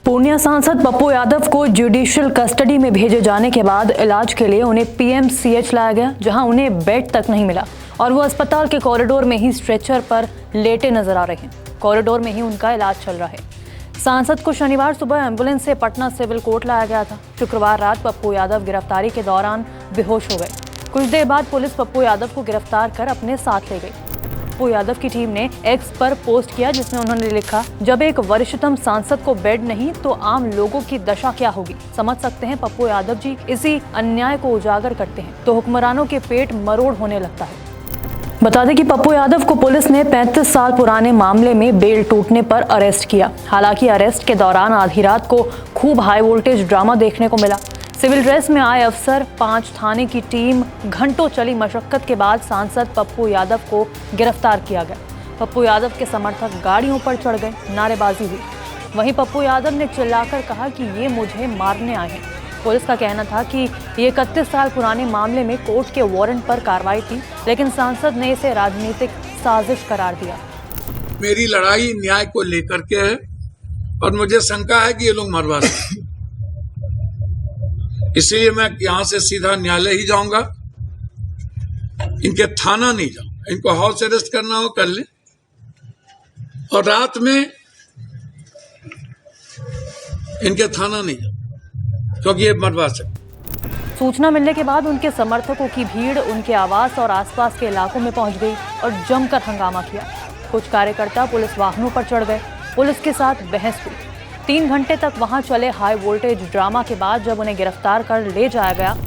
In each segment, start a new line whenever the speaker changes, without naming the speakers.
पूर्णिया सांसद पप्पू यादव को judicial custody में भेजे जाने के बाद इलाज के लिए उन्हें पीएमसीएच लाया गया, जहां उन्हें बेड तक नहीं मिला और वो अस्पताल के कॉरिडोर में ही स्ट्रेचर पर लेटे नजर आ रहे हैं। कॉरिडोर में ही उनका इलाज चल रहा है। सांसद को शनिवार सुबह एम्बुलेंस से पटना सिविल कोर्ट लाया गया था। शुक्रवार रात पप्पू यादव गिरफ्तारी के दौरान बेहोश हो गए। कुछ देर बाद पुलिस पप्पू यादव को गिरफ्तार कर अपने साथ ले गई। पप्पू यादव की टीम ने एक्स पर पोस्ट किया, जिसमें उन्होंने लिखा, जब एक वरिष्ठतम सांसद को बेड नहीं तो आम लोगों की दशा क्या होगी। समझ सकते हैं पप्पू यादव जी इसी अन्याय को उजागर करते हैं तो हुक्मरानों के पेट मरोड़ होने लगता है। बता दें कि पप्पू यादव को पुलिस ने 35 साल पुराने मामले में बेल टूटने पर अरेस्ट किया। हालांकि अरेस्ट के दौरान आधी रात को खूब हाई वोल्टेज ड्रामा देखने को मिला। सिविल ड्रेस में आए अफसर, 5 थाने की टीम, घंटों चली मशक्कत के बाद सांसद पप्पू यादव को गिरफ्तार किया गया। पप्पू यादव के समर्थक गाड़ियों पर चढ़ गए, नारेबाजी हुई। वहीं पप्पू यादव ने चिल्लाकर कहा कि ये मुझे मारने आए हैं। पुलिस का कहना था कि ये 31 साल पुराने मामले में कोर्ट के वारंट पर कार्रवाई थी, लेकिन सांसद ने इसे राजनीतिक साजिश करार दिया।
मेरी लड़ाई न्याय को लेकर के है और मुझे शंका है कि ये लोग मरवा रहे, इसलिए मैं यहां से सीधा न्यायालय ही जाऊंगा। इनके थाना नहीं जाऊंगा। इनको हाउस अरेस्ट करना हो कर ले, और रात में इनके थाना नहीं जाऊंगा क्योंकि ये मरवा सकते।
सूचना मिलने के बाद उनके समर्थकों की भीड़ उनके आवास और आसपास के इलाकों में पहुंच गई और जमकर हंगामा किया। कुछ कार्यकर्ता पुलिस वाहनों पर चढ़ गए। पुलिस के साथ बहस हुई। 3 घंटे तक वहां चले हाई वोल्टेज ड्रामा के बाद जब उन्हें गिरफ्तार कर ले जाया गया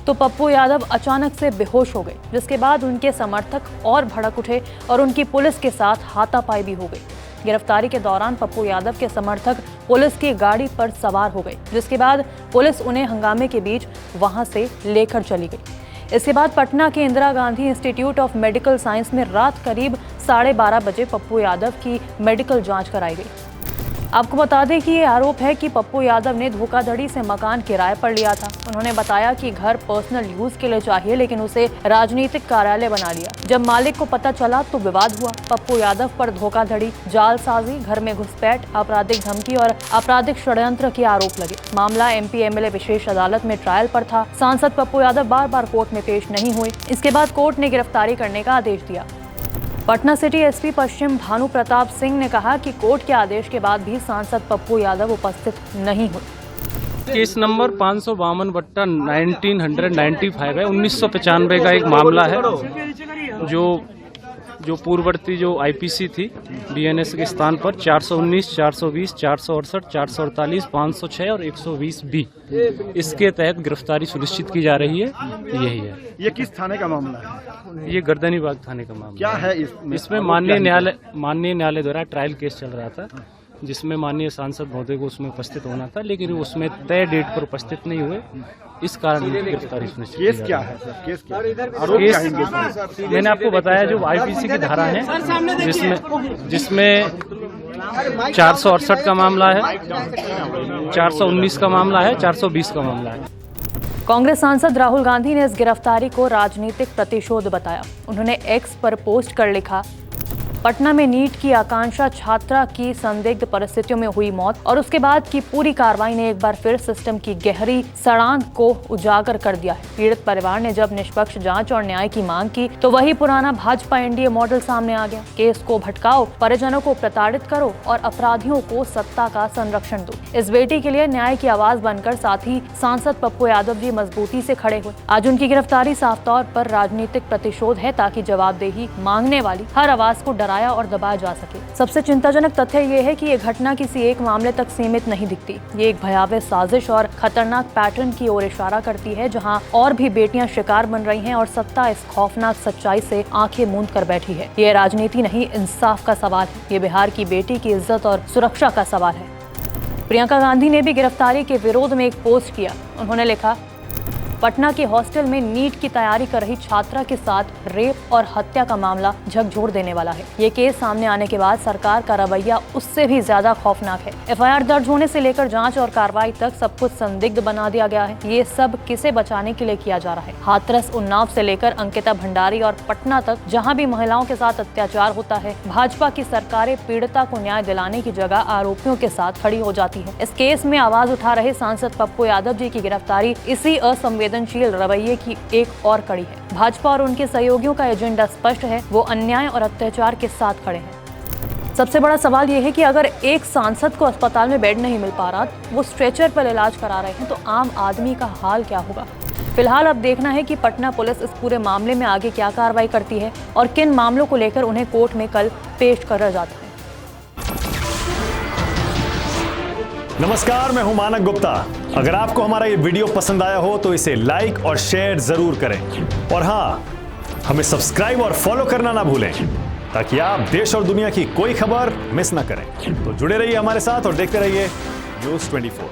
तो पप्पू यादव अचानक से बेहोश हो गए, जिसके बाद उनके समर्थक और भड़क उठे और उनकी पुलिस के साथ हाथापाई भी हो गई। गिरफ्तारी के दौरान पप्पू यादव के समर्थक पुलिस की गाड़ी पर सवार हो गए, जिसके बाद पुलिस उन्हें हंगामे के बीच वहां से लेकर चली गई। इसके बाद पटना के Indira Gandhi institute of medical science में रात करीब 12:30 बजे पप्पू यादव की मेडिकल जांच कराई गई। आपको बता दें कि ये आरोप है कि पप्पू यादव ने धोखाधड़ी से मकान किराए पर लिया था। उन्होंने बताया कि घर पर्सनल यूज के लिए चाहिए, लेकिन उसे राजनीतिक कार्यालय बना लिया। जब मालिक को पता चला तो विवाद हुआ। पप्पू यादव पर धोखाधड़ी, जालसाजी, घर में घुसपैठ, आपराधिक धमकी और आपराधिक षड्यंत्र के आरोप लगे। मामला MP MLA विशेष अदालत में ट्रायल पर था। सांसद पप्पू यादव बार-बार कोर्ट में पेश नहीं हुए। इसके बाद कोर्ट ने गिरफ्तारी करने का आदेश दिया। पटना सिटी SP पश्चिम भानु प्रताप सिंह ने कहा कि कोर्ट के आदेश के बाद भी सांसद पप्पू यादव उपस्थित नहीं हुए।
केस नंबर 552/1995 है। 1995 का एक मामला है जो पूर्ववर्ती जो IPC थी BNS के स्थान पर 419, 420, 468, 448, 506 और 120B इसके तहत गिरफ्तारी सुनिश्चित की जा रही है। यही है।
ये किस थाने का मामला है?
ये गर्दनीबाग थाने का मामला
क्या है?
इसमें माननीय न्यायालय द्वारा ट्रायल केस चल रहा था, जिसमें माननीय सांसद महोदय को उसमें उपस्थित होना था, लेकिन उसमें तय डेट पर उपस्थित नहीं हुए। इस कारण गिरफ्तारी सुनिश्चित।
केस क्या है सर? केस क्या है?
मैंने आपको बताया जो IPC की धारा है, जिसमें 468 का मामला है, 419 का मामला है, 420 का मामला है।
कांग्रेस सांसद राहुल गांधी ने इस गिरफ्तारी को राजनीतिक प्रतिशोध बताया। उन्होंने एक्स पर पोस्ट कर लिखा, पटना में नीट की आकांक्षा छात्रा की संदिग्ध परिस्थितियों में हुई मौत और उसके बाद की पूरी कार्रवाई ने एक बार फिर सिस्टम की गहरी सड़ांध को उजागर कर दिया है। पीड़ित परिवार ने जब निष्पक्ष जांच और न्याय की मांग की तो वही पुराना भाजपा NDA मॉडल सामने आ गया। केस को भटकाओ, परिजनों को प्रताड़ित करो और अपराधियों को सत्ता का संरक्षण दो। इस बेटी के लिए न्याय की आवाज बनकर साथ ही सांसद पप्पू यादव जी मजबूती से खड़े हुए। आज उनकी गिरफ्तारी साफ तौर पर राजनीतिक प्रतिशोध है, ताकि जवाबदेही मांगने वाली हर आवाज को और दबाया जा सके। सबसे चिंताजनक तथ्य ये है कि ये घटना किसी एक मामले तक सीमित नहीं दिखती। ये एक भयावह साजिश और खतरनाक पैटर्न की ओर इशारा करती है, जहां और भी बेटियां शिकार बन रही हैं और सत्ता इस खौफनाक सच्चाई से आंखें मूंद कर बैठी है। ये राजनीति नहीं, इंसाफ का सवाल है। ये बिहार की बेटी की इज्जत और सुरक्षा का सवाल है। प्रियंका गांधी ने भी गिरफ्तारी के विरोध में एक पोस्ट किया। उन्होंने लिखा, पटना के हॉस्टल में नीट की तैयारी कर रही छात्रा के साथ रेप और हत्या का मामला झकझोर देने वाला है। ये केस सामने आने के बाद सरकार का रवैया उससे भी ज्यादा खौफनाक है। एफआईआर दर्ज होने से लेकर जांच और कार्रवाई तक सब कुछ संदिग्ध बना दिया गया है। ये सब किसे बचाने के लिए किया जा रहा है? हाथरस, उन्नाव से लेकर अंकिता भंडारी और पटना तक जहाँ भी महिलाओं के साथ अत्याचार होता है, भाजपा की सरकारें पीड़िता को न्याय दिलाने की जगह आरोपियों के साथ खड़ी हो जाती है। इस केस में आवाज उठा रहे सांसद पप्पू यादव जी की गिरफ्तारी इसी असंवेदनशील रवैये की एक और कड़ी है। भाजपा और उनके सहयोगियों का एजेंडा स्पष्ट है, वो अन्याय और अत्याचार के साथ खड़े हैं। सबसे बड़ा सवाल ये है कि अगर एक सांसद को अस्पताल में बेड नहीं मिल पा रहा, वो स्ट्रेचर पर इलाज करा रहे हैं, तो आम आदमी का हाल क्या होगा? फिलहाल अब देखना है कि पटना पुलिस इस पूरे मामले में आगे क्या कार्रवाई करती है और किन मामलों को लेकर उन्हें कोर्ट में कल पेश करा जाता है।
नमस्कार, मैं हूं मानक गुप्ता। अगर आपको हमारा ये वीडियो पसंद आया हो तो इसे लाइक और शेयर जरूर करें और हाँ, हमें सब्सक्राइब और फॉलो करना ना भूलें ताकि आप देश और दुनिया की कोई खबर मिस ना करें। तो जुड़े रहिए हमारे साथ और देखते रहिए न्यूज़ 24।